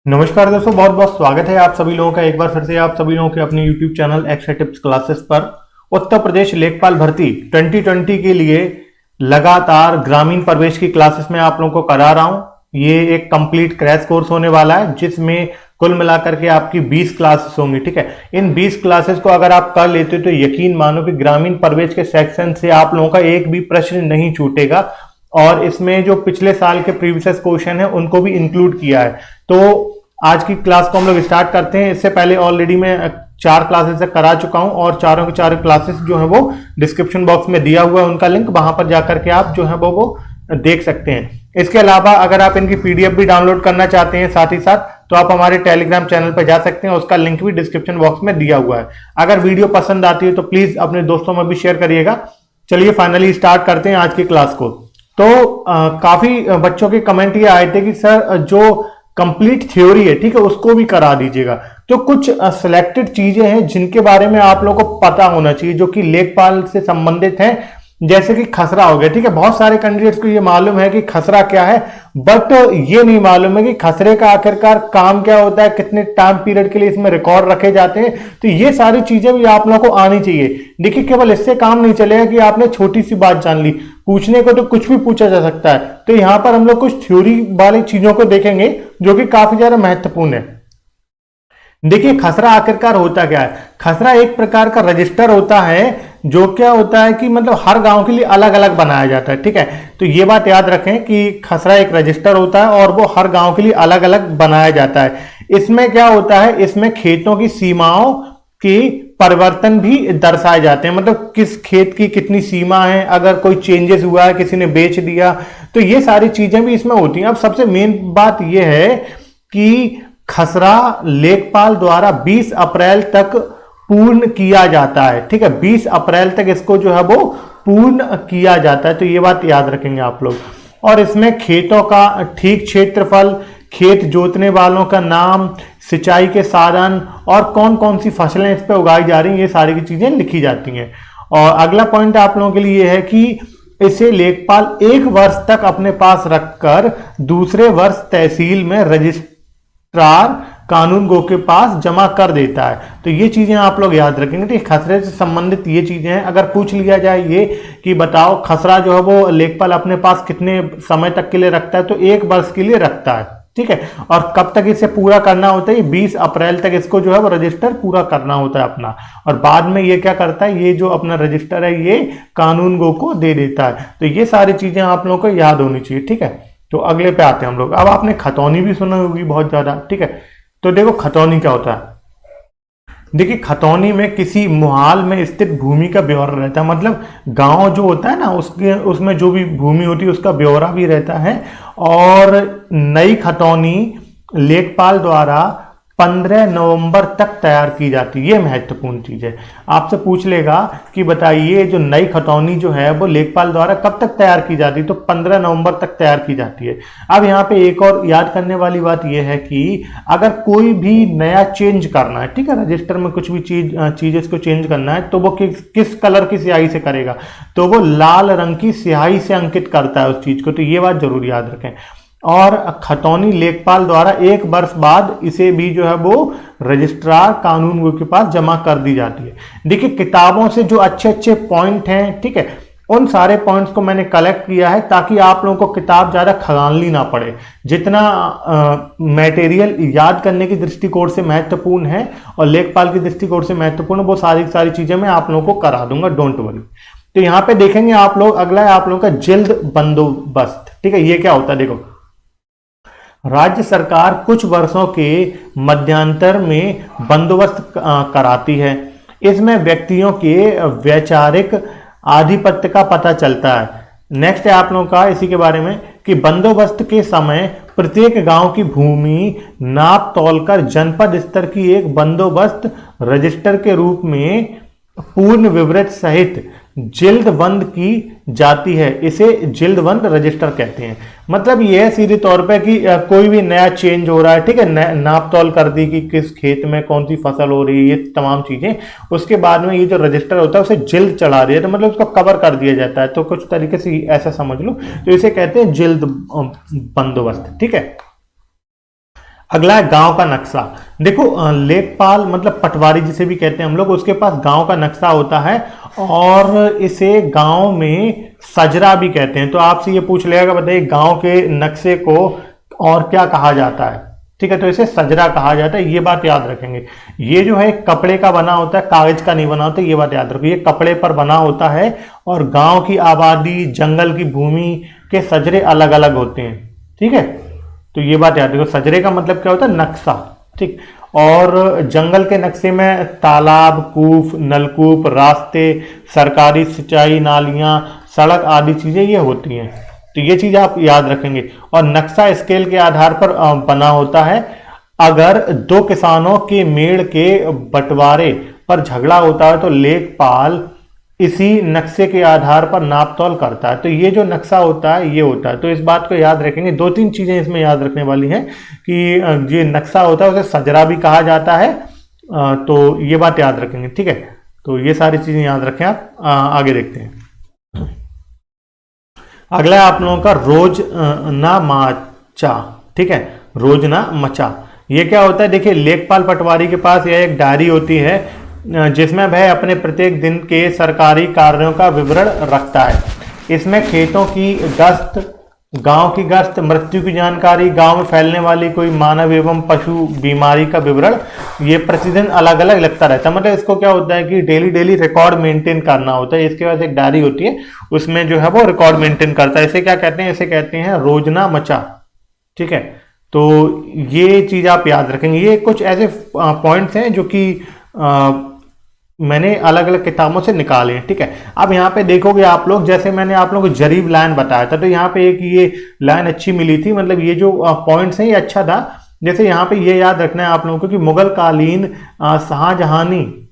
नमस्कार दोस्तों, बहुत बहुत स्वागत है आप सभी लोगों का एक बार फिर से आप सभी लोगों के अपने YouTube channel extra tips classes पर। उत्तर प्रदेश लेखपाल भर्ती 2020 के लिए लगातार ग्रामीण प्रवेश की क्लासेस में आप लोगों को करा रहा हूं। ये एक कंप्लीट क्रैश कोर्स होने वाला है जिसमें कुल मिलाकर के आपकी 20 क्लासेस होंगी। ठीक है, इन 20 क्लासेस को अगर आप कर लेते हो तो यकीन मानो कि ग्रामीण प्रवेश के सेक्शन से आप लोगों का एक भी प्रश्न नहीं छूटेगा और इसमें जो पिछले साल के प्रीवियस क्वेश्चन है उनको भी इंक्लूड किया है। तो आज की क्लास को हम लोग स्टार्ट करते हैं। इससे पहले ऑलरेडी मैं 4 क्लासेस करा चुका हूं और चारों के चारों क्लासेस जो है वो डिस्क्रिप्शन बॉक्स में दिया हुआ है, उनका लिंक वहां पर जाकर के आप जो है वो देख सकते हैं। इसके अलावा अगर आप इनकी पीडीएफ भी डाउनलोड करना चाहते हैं साथ ही साथ तो आप हमारे टेलीग्राम चैनल पर जा सकते हैं, उसका लिंक भी डिस्क्रिप्शन बॉक्स में दिया हुआ है। अगर वीडियो पसंद आती है तो प्लीज अपने दोस्तों में भी शेयर करिएगा। चलिए फाइनली स्टार्ट करते हैं आज की क्लास को। तो काफी बच्चों के कमेंट ये आए थे कि सर जो कंप्लीट थ्योरी है, ठीक है, उसको भी करा दीजिएगा। तो कुछ सिलेक्टेड चीजें हैं जिनके बारे में आप लोगों को पता होना चाहिए जो कि लेखपाल से संबंधित हैं, जैसे कि खसरा हो गया। ठीक है, बहुत सारे कैंडिडेट्स को ये मालूम है कि खसरा क्या है, बट ये नहीं मालूम है कि खसरे का आखिरकार काम क्या होता है, कितने टाइम पीरियड के लिए इसमें रिकॉर्ड रखे जाते हैं। तो ये सारी चीजें भी आप लोगों को आनी चाहिए। देखिए, केवल इससे काम नहीं चलेगा कि आपने छोटी सी बात जान ली, पूछने को तो कुछ भी पूछा जा सकता है। तो यहां पर हम लोग कुछ थ्योरी वाली चीजों को देखेंगे जो कि काफी ज्यादा महत्वपूर्ण है। देखिए, खसरा आखिरकार होता क्या है। खसरा एक प्रकार का रजिस्टर होता है जो क्या होता है कि मतलब हर गांव के लिए अलग अलग बनाया जाता है। ठीक है, तो ये बात याद रखें कि खसरा एक रजिस्टर होता है और वो हर गांव के लिए अलग अलग बनाया जाता है। इसमें क्या होता है, इसमें खेतों की सीमाओं की परिवर्तन भी दर्शाए जाते हैं, मतलब किस खेत की कितनी सीमा है, अगर कोई चेंजेस हुआ है, किसी ने बेच दिया, तो ये सारी चीजें भी इसमें होती हैं। अब सबसे मेन बात यह है कि खसरा लेखपाल द्वारा 20 अप्रैल तक पूर्ण किया जाता है। ठीक है, 20 अप्रैल तक इसको जो है वो पूर्ण किया जाता है, तो ये बात याद रखेंगे आप लोग। और इसमें खेतों का ठीक क्षेत्रफल, खेत जोतने वालों का नाम, सिंचाई के साधन और कौन कौन सी फसलें इस पर उगाई जा रही हैं, ये सारी की चीजें लिखी जाती हैं। और अगला पॉइंट आप लोगों के लिए है कि इसे लेखपाल 1 वर्ष तक अपने पास रखकर दूसरे वर्ष तहसील में रजिस्ट्रार कानून गो के पास जमा कर देता है। तो ये चीजें आप लोग याद रखेंगे। तो खसरे से संबंधित ये चीजें हैं। अगर पूछ लिया जाए ये कि बताओ खसरा जो है वो लेखपाल अपने पास कितने समय तक के लिए रखता है, तो 1 वर्ष के लिए रखता है। ठीक है, और कब तक इसे पूरा करना होता है, 20 अप्रैल तक इसको जो है वो रजिस्टर पूरा करना होता है अपना। और बाद में ये क्या करता है, ये जो अपना रजिस्टर है ये कानून गो को दे देता है। तो ये सारी चीजें आप लोगों को याद होनी चाहिए। ठीक है, तो अगले पे आते हैं हम लोग। अब आपने खतौनी भी सुना होगी बहुत ज्यादा। ठीक है, तो देखो खतौनी क्या होता है। देखिए, खतौनी में किसी मुहाल में स्थित भूमि का ब्यौरा रहता है, मतलब गांव जो होता है ना उसके उसमें जो भी भूमि होती है उसका ब्यौरा भी रहता है। और नई खतौनी लेखपाल द्वारा 15 नवंबर तक तैयार की जाती है। ये महत्वपूर्ण चीज है। आपसे पूछ लेगा कि बताइए जो नई खतौनी जो है वो लेखपाल द्वारा कब तक तैयार की जाती है, तो 15 नवंबर तक तैयार की जाती है। अब यहाँ पे एक और याद करने वाली बात यह है कि अगर कोई भी नया चेंज करना है, ठीक है, रजिस्टर में कुछ भी चीज को चेंज करना है, तो वो किस कलर की स्याही से करेगा, तो वो लाल रंग की स्याही से अंकित करता है उस चीज को। तो ये बात जरूर याद रखें। और खतौनी लेखपाल द्वारा 1 वर्ष बाद इसे भी जो है वो रजिस्ट्रार कानून गो के पास जमा कर दी जाती है। देखिए, किताबों से जो अच्छे अच्छे पॉइंट हैं, ठीक है, उन सारे पॉइंट्स को मैंने कलेक्ट किया है ताकि आप लोगों को किताब ज्यादा खगाननी ना पड़े। जितना मटेरियल याद करने की दृष्टिकोण से महत्वपूर्ण है और लेखपाल की दृष्टिकोण से महत्वपूर्ण, वो सारी चीजें मैं आप लोगों को करा दूंगा, डोंट वरी। तो यहाँ पे देखेंगे आप लोग, अगला है आप लोगों का जिल्द बंदोबस्त। ठीक है, ये क्या होता है, देखो राज्य सरकार कुछ वर्षों के मध्यांतर में बंदोबस्त कराती है। इसमें व्यक्तियों के वैचारिक आधिपत्य का पता चलता है। नेक्स्ट है आप लोगों का इसी के बारे में कि बंदोबस्त के समय प्रत्येक गांव की भूमि नाप तौलकर जनपद स्तर की एक बंदोबस्त रजिस्टर के रूप में पूर्ण विवरण सहित जिल्दबंद की जाती है। इसे जिल्दबंद रजिस्टर कहते हैं। मतलब यह है सीधे तौर पे कि कोई भी नया चेंज हो रहा है, ठीक है, नाप तौल कर दी कि किस खेत में कौन सी फसल हो रही है, ये तमाम चीजें, उसके बाद में ये जो रजिस्टर होता है उसे जिल्द चढ़ा दिया, तो मतलब उसको कवर कर दिया जाता है। तो कुछ तरीके से ऐसा समझ लो, तो इसे कहते हैं जिल्द बंदोबस्त। ठीक है, अगला है गांव का नक्शा। देखो लेखपाल मतलब पटवारी जिसे भी कहते हैं हम लोग, उसके पास गांव का नक्शा होता है और इसे गांव में सजरा भी कहते हैं। तो आपसे ये पूछ लेगा, बताइए गांव के नक्शे को और क्या कहा जाता है? ठीक है, तो इसे सजरा कहा जाता है, ये बात याद रखेंगे। ये जो है कपड़े का बना होता है, कागज का नहीं बना होता, ये बात याद रखो। ये कपड़े पर बना होता है और गांव की आबादी, जंगल की भूमि के सजरे अलग अलग होते हैं। ठीक है, तो ये बात याद रखो। सजरे का मतलब क्या होता है? नक्शा। ठीक, और जंगल के नक्शे में तालाब, कूप, नलकूप, रास्ते, सरकारी सिंचाई नालियां, सड़क आदि चीजें ये होती हैं। तो ये चीज आप याद रखेंगे। और नक्शा स्केल के आधार पर बना होता है। अगर दो किसानों के मेड़ के बंटवारे पर झगड़ा होता है तो लेखपाल इसी नक्शे के आधार पर नापतोल करता है। तो ये जो नक्शा होता है ये होता है। तो इस बात को याद रखेंगे। दो तीन चीजें इसमें याद रखने वाली हैं कि ये नक्शा होता है उसे सजरा भी कहा जाता है। तो ये बात याद रखेंगे। ठीक है, तो ये सारी चीजें याद रखें आप। आगे देखते हैं। अगला है आप लोगों का रोजना माचा। ठीक है, रोजना मचा ये क्या होता है? देखिए लेखपाल पटवारी के पास यह एक डायरी होती है जिसमें वह अपने प्रत्येक दिन के सरकारी कार्यों का विवरण रखता है। इसमें खेतों की गश्त, गांव की गश्त, मृत्यु की जानकारी, गांव में फैलने वाली कोई मानव एवं पशु बीमारी का विवरण ये प्रतिदिन अलग अलग लगता रहता है। मतलब इसको क्या होता है कि डेली डेली रिकॉर्ड मेंटेन करना होता है। इसके बाद एक डायरी होती है, उसमें जो है वो रिकॉर्ड मेंटेन करता है। इसे क्या कहते हैं? इसे कहते हैं रोजना मचा। ठीक है, तो ये चीज आप याद रखेंगे। ये कुछ ऐसे पॉइंट्स हैं जो कि मैंने अलग अलग किताबों से निकाले हैं। ठीक है, अब यहाँ पे देखोगे आप लोग, जैसे मैंने आप लोगों को जरीब लाइन बताया था, तो यहाँ पे एक ये लाइन अच्छी मिली थी। मतलब ये जो पॉइंट्स हैं ये अच्छा था। जैसे यहाँ पे ये याद रखना है आप लोगों को कि मुगल कालीन शाहजहानी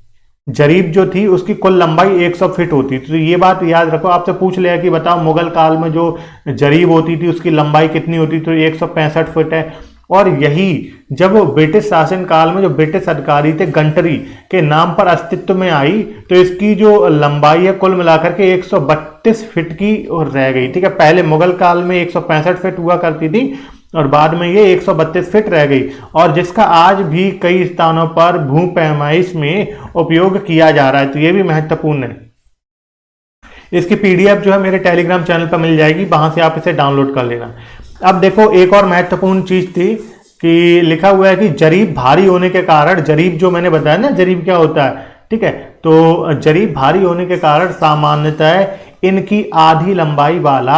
जरीब जो थी उसकी कुल लंबाई 100 फीट होती थी। तो ये बात याद रखो। आपसे पूछ लिया कि बताओ मुगल काल में जो जरीब होती थी उसकी लंबाई कितनी होती थी? तो 165 फीट है। और यही जब ब्रिटिश शासन काल में जो ब्रिटिश अधिकारी थे गंटरी के नाम पर अस्तित्व में आई तो इसकी जो लंबाई है कुल मिलाकर के 132 फीट की रह गई। ठीक है, पहले मुगल काल में 165 फीट हुआ करती थी और बाद में ये 132 फीट रह गई, और जिसका आज भी कई स्थानों पर भू पैमाइश में उपयोग किया जा रहा है। तो ये भी महत्वपूर्ण है। इसकी पीडीएफ जो है मेरे टेलीग्राम चैनल पर मिल जाएगी, वहां से आप इसे डाउनलोड कर लेना। अब देखो एक और महत्वपूर्ण चीज थी कि लिखा हुआ है कि जरीब भारी होने के कारण, जरीब जो मैंने बताया ना जरीब क्या होता है, ठीक है, तो जरीब भारी होने के कारण सामान्यतः इनकी आधी लंबाई वाला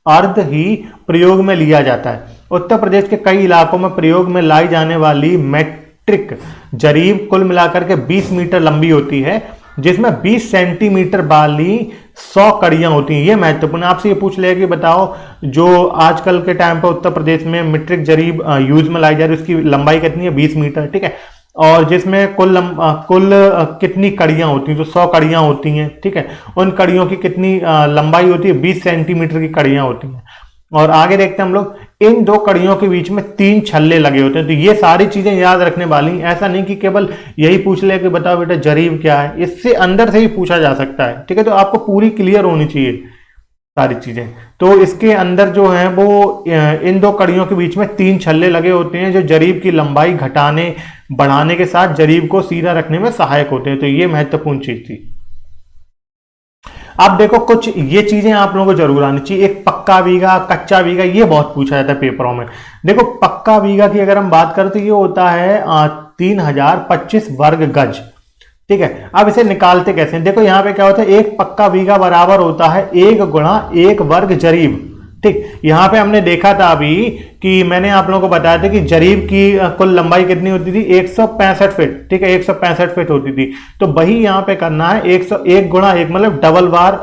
अर्ध ही प्रयोग में लिया जाता है। उत्तर प्रदेश के कई इलाकों में प्रयोग में लाई जाने वाली मैट्रिक जरीब कुल मिलाकर के 20 मीटर लंबी होती है, जिसमें 20 सेंटीमीटर वाली 100 कड़ियां होती हैं। ये महत्वपूर्ण। आपसे ये पूछ लेगा कि बताओ जो आजकल के टाइम पर उत्तर प्रदेश में मीट्रिक जरीब यूज में लाई जा रही है उसकी लंबाई कितनी है? 20 मीटर। ठीक है, और जिसमें कुल कितनी कड़ियां होती हैं? तो 100 कड़ियां होती हैं। ठीक है, उन कड़ियों की कितनी लंबाई होती है? 20 सेंटीमीटर की कड़ियां होती हैं। और आगे देखते हैं हम लोग, इन दो कड़ियों के बीच में 3 छल्ले लगे होते हैं। तो ये सारी चीजें याद रखने वाली। ऐसा नहीं कि केवल यही पूछ ले कि बताओ बेटा जरीब क्या है, इससे अंदर से ही पूछा जा सकता है। ठीक है, तो आपको पूरी क्लियर होनी चाहिए सारी चीजें। तो इसके अंदर जो है वो इन दो कड़ियों के बीच में 3 छल्ले लगे होते हैं जो जरीब की लंबाई घटाने बढ़ाने के साथ जरीब को सीधा रखने में सहायक होते हैं। तो ये महत्वपूर्ण चीज थी। अब देखो कुछ ये चीजें आप लोगों को जरूर आनी चाहिए। एक पक्का बीघा, कच्चा बीघा, ये बहुत पूछा जाता है पेपरों में। देखो पक्का बीघा की अगर हम बात करें तो ये होता है 3025 वर्ग गज। ठीक है, अब इसे निकालते कैसे? देखो यहाँ पे क्या होता है, एक पक्का बीघा बराबर होता है 1 गुणा 1 वर्ग जरीब। ठीक, यहाँ पे हमने देखा था अभी कि मैंने आप लोगों को बताया था कि जरीब की कुल लंबाई कितनी होती थी? 165 फीट। ठीक है, 165 फीट होती थी। तो वही यहाँ पे करना है 101 गुणा 1, मतलब डबल बार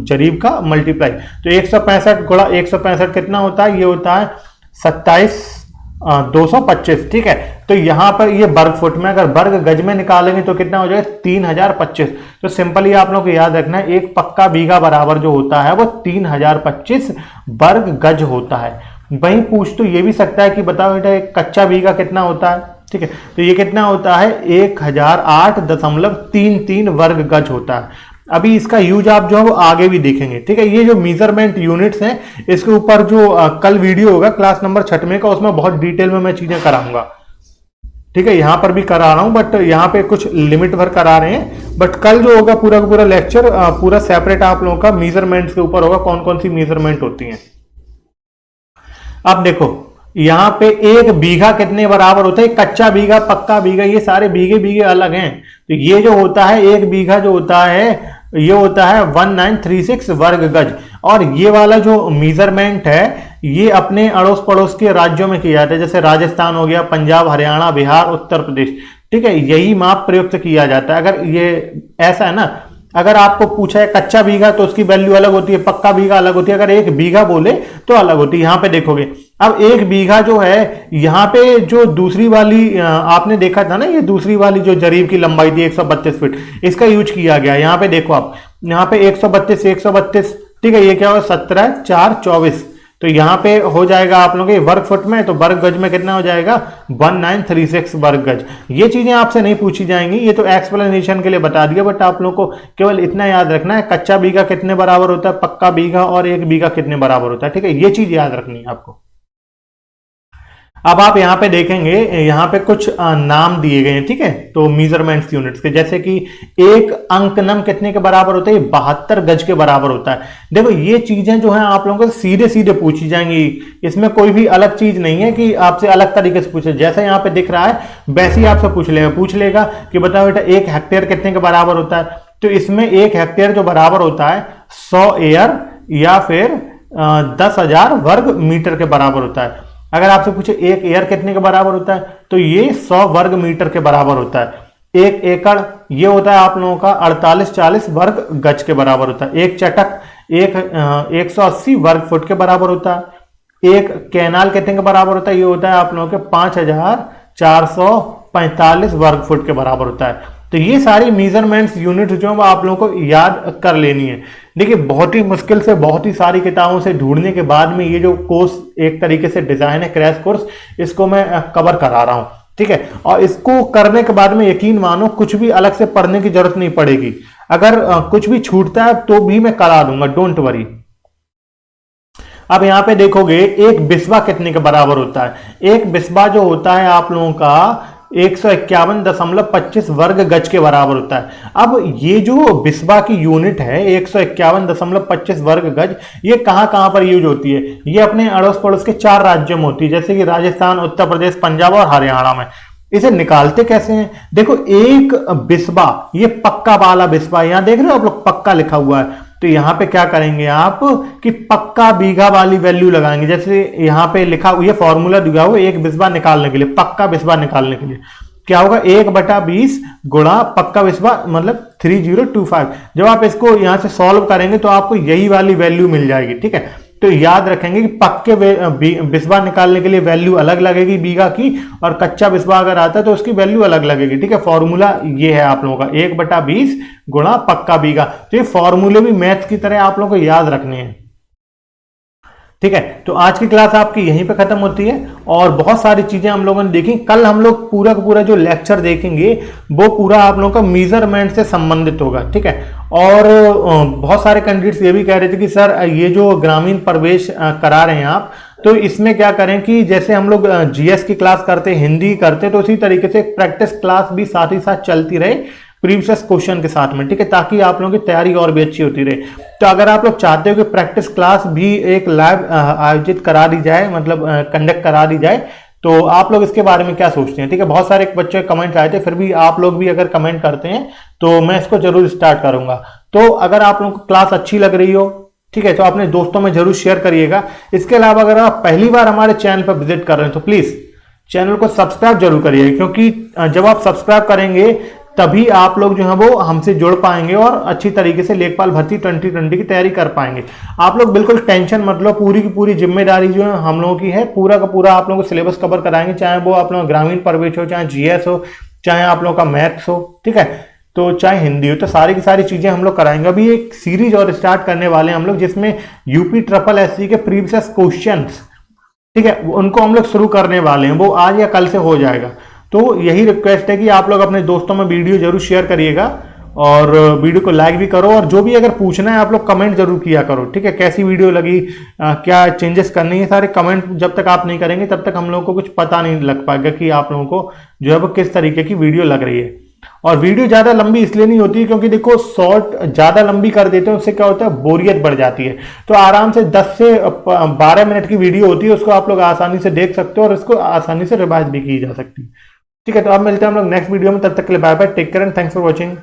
जरीब का मल्टीप्लाई। तो 165 गुणा 165 कितना होता है? ये होता है 27,225। ठीक है, तो यहां पर ये वर्ग फुट में, अगर वर्ग गज में निकालेंगे तो कितना हो जाएगा? 3025। तो सिंपली आप लोग को याद रखना है एक पक्का बीघा बराबर जो होता है वो 3025 वर्ग गज होता है। वहीं पूछ तो ये भी सकता है कि बताओ बेटा एक कच्चा बीघा कितना होता है? ठीक है, तो ये कितना होता है? 1008.33 वर्ग गज होता है। अभी इसका यूज आप जो है वो आगे भी देखेंगे, ठीक है। ये जो मेजरमेंट यूनिट्स हैं, इसके ऊपर जो कल वीडियो होगा क्लास नंबर 6 का, उसमें बहुत डिटेल में मैं चीजें कराऊंगा, ठीक है। यहां पर भी करा रहा हूं, बट यहां पे कुछ लिमिट भर करा रहे हैं, बट कल जो होगा पूरा का पूरा लेक्चर पूरा सेपरेट आप लोगों का मेजरमेंट्स के ऊपर होगा, कौन कौन सी मेजरमेंट होती हैं। अब देखो यहां पे एक बीघा कितने बराबर होता है, कच्चा बीघा, पक्का बीघा, ये सारे बीघे बीघे अलग हैं। तो ये जो होता है एक बीघा जो होता है ये होता है 1936 वर्ग गज, और ये वाला जो मेजरमेंट है ये अपने अड़ोस पड़ोस के राज्यों में किया जाता है, जैसे राजस्थान हो गया, पंजाब, हरियाणा, बिहार, उत्तर प्रदेश, ठीक है। यही माप प्रयुक्त किया जाता है। अगर ये ऐसा है ना, अगर आपको पूछा है कच्चा बीघा तो उसकी वैल्यू अलग होती है, पक्का बीघा अलग होती है, अगर एक बीघा बोले तो अलग होती है। यहां पे देखोगे अब एक बीघा जो है, यहां पे जो दूसरी वाली आपने देखा था ना, ये दूसरी वाली जो जरीब की लंबाई थी 132 फीट, इसका यूज किया गया। यहां पे देखो आप, यहां पे 132, ठीक है, ये क्या होगा 17 4 24, तो यहां पे हो जाएगा आप लोगों के वर्ग फुट में, तो वर्ग गज में कितना हो जाएगा 1936 वर्ग गज। ये चीजें आपसे नहीं पूछी जाएंगी, ये तो एक्सप्लेनेशन के लिए बता दिया, बट आप लोगों को केवल इतना याद रखना है कच्चा बीघा कितने बराबर होता है, पक्का बीघा और एक बीघा कितने बराबर होता है, ठीक है। ये चीज याद रखनी है आपको। अब आप यहां पे देखेंगे, यहां पे कुछ नाम दिए गए हैं, ठीक है, तो मेजरमेंट्स यूनिट्स के, जैसे कि एक अंकनम कितने के बराबर होता है, 72 गज के बराबर होता है। देखो ये चीजें जो है आप लोगों को सीधे सीधे पूछी जाएंगी, इसमें कोई भी अलग चीज नहीं है कि आपसे अलग तरीके से पूछे, जैसा यहां पे दिख रहा है वैसे ही आपसे पूछ लेगा कि बताओ बेटा 1 हेक्टेयर कितने के बराबर होता है। तो इसमें 1 हेक्टेयर जो बराबर होता है 100 एयर या फिर 10,000 वर्ग मीटर के बराबर होता है। अगर आपसे पूछे 1 एयर कितने के बराबर होता है, तो ये 100 वर्ग मीटर के बराबर होता है। 1 एकड़ ये होता है आप लोगों का 48-40 वर्ग गज के बराबर होता है। 1 चटक 180 वर्ग फुट के बराबर होता है। 1 कैनाल कितने के बराबर होता है, ये होता है आप लोगों के 5445 वर्ग फुट के बराबर होता है। तो ये सारी मेजरमेंट्स यूनिट जो है आप लोगों को याद कर लेनी है। देखिए बहुत ही मुश्किल से बहुत ही सारी किताबों से ढूंढने के बाद में ये जो कोर्स एक तरीके से डिजाइन है क्रैश कोर्स, इसको मैं कवर करा रहा हूं, ठीक है। और इसको करने के बाद में यकीन मानो कुछ भी अलग से पढ़ने की जरूरत नहीं पड़ेगी। अगर कुछ भी छूटता है तो भी मैं करा दूंगा, डोंट वरी। अब यहां पे देखोगे एक बिस्बा कितने के बराबर होता है। एक बिस्बा जो होता है आप लोगों का 151.25 वर्ग गज के बराबर होता है। अब ये जो बिस्बा की यूनिट है 151.25 वर्ग गज, ये कहां कहां पर यूज होती है, ये अपने अड़ोस पड़ोस के 4 राज्यों में होती है, जैसे कि राजस्थान, उत्तर प्रदेश, पंजाब और हरियाणा में। इसे निकालते कैसे हैं, देखो एक बिस्बा, ये पक्का वाला बिस्बा, यहां देख रहे हो आप लोग पक्का लिखा हुआ है, तो यहां पे क्या करेंगे आप कि पक्का बीघा वाली वैल्यू लगाएंगे। जैसे यहां पे लिखा हुआ, ये फॉर्मूला दिया हुआ एक बिस्बा निकालने के लिए, पक्का बिस्बा निकालने के लिए क्या होगा 1/20 गुणा पक्का बिस्बा मतलब 3025। जब आप इसको यहां से सॉल्व करेंगे तो आपको यही वाली वैल्यू मिल जाएगी, ठीक है। तो याद रखेंगे कि पक्के बिस्बा निकालने के लिए वैल्यू अलग लगेगी बीघा की, और कच्चा बिस्बा अगर आता है तो उसकी वैल्यू अलग लगेगी, ठीक है। फॉर्मूला ये है आप लोगों का 1/20 गुणा पक्का बीघा। तो ये फॉर्मूले भी मैथ की तरह आप लोगों को याद रखने हैं, ठीक है। तो आज की क्लास आपकी यहीं पे खत्म होती है, और बहुत सारी चीजें हम लोगों ने देखी। कल हम लोग पूरा का पूरा जो लेक्चर देखेंगे वो पूरा आप लोगों का मेजरमेंट से संबंधित होगा, ठीक है। और बहुत सारे कैंडिडेट्स ये भी कह रहे थे कि सर ये जो ग्रामीण प्रवेश करा रहे हैं आप, तो इसमें क्या करें कि जैसे हम लोग जीएस की क्लास करते, हिंदी करते, तो उसी तरीके से प्रैक्टिस क्लास भी साथ ही साथ चलती रहे प्रीवियस क्वेश्चन के साथ में, ठीक है, ताकि आप लोगों की तैयारी और भी अच्छी होती रहे। तो अगर आप लोग चाहते हो कि प्रैक्टिस क्लास भी एक लाइव आयोजित करा दी जाए, मतलब कंडक्ट करा दी जाए, तो आप लोग इसके बारे में क्या सोचते हैं, ठीक है। बहुत सारे बच्चे कमेंट आए थे, फिर भी आप लोग भी अगर कमेंट करते हैं तो मैं इसको जरूर स्टार्ट करूंगा। तो अगर आप लोगों को क्लास अच्छी लग रही हो, ठीक है, तो अपने दोस्तों में जरूर शेयर करिएगा। इसके अलावा अगर आप पहली बार हमारे चैनल पर विजिट कर रहे हैं तो प्लीज चैनल को सब्सक्राइब जरूर करिएगा, क्योंकि जब आप सब्सक्राइब करेंगे तभी आप लोग जो है वो हमसे जुड़ पाएंगे और अच्छी तरीके से लेखपाल भर्ती 2020 की तैयारी कर पाएंगे। आप लोग बिल्कुल टेंशन मत लो, पूरी की पूरी जिम्मेदारी जो है हम लोगों की है, पूरा का पूरा आप लोगों को सिलेबस कवर कराएंगे, चाहे वो आप लोग ग्रामीण प्रवेश हो, चाहे जीएस हो, चाहे आप लोगों का मैथ्स हो, ठीक है, तो चाहे हिंदी हो, तो सारी की सारी चीजें हम लोग कराएंगे। अभी एक सीरीज और स्टार्ट करने वाले हैं हम लोग, जिसमें यूपी SSC के प्रीवियस क्वेश्चंस, ठीक है, उनको हम लोग शुरू करने वाले हैं। वो आज या कल से हो जाएगा। तो यही रिक्वेस्ट है कि आप लोग अपने दोस्तों में वीडियो जरूर शेयर करिएगा, और वीडियो को लाइक भी करो, और जो भी अगर पूछना है आप लोग कमेंट जरूर किया करो, ठीक है। कैसी वीडियो लगी, क्या चेंजेस करनी है, सारे कमेंट जब तक आप नहीं करेंगे तब तक हम लोगों को कुछ पता नहीं लग पाएगा कि आप लोगों को जो है वो किस तरीके की वीडियो लग रही है। और वीडियो ज्यादा लंबी इसलिए नहीं होती क्योंकि देखो शॉर्ट ज्यादा लंबी कर देते हैं उससे क्या होता है, बोरियत बढ़ जाती है। तो आराम से 10 से 12 मिनट की वीडियो होती है, उसको आप लोग आसानी से देख सकते हो और इसको आसानी से रिवाइज भी की जा सकती है। ठीक है, तो अब मिलते हैं हम लोग नेक्स्ट वीडियो में, तब तक के लिए bye bye, take care and thanks for watching.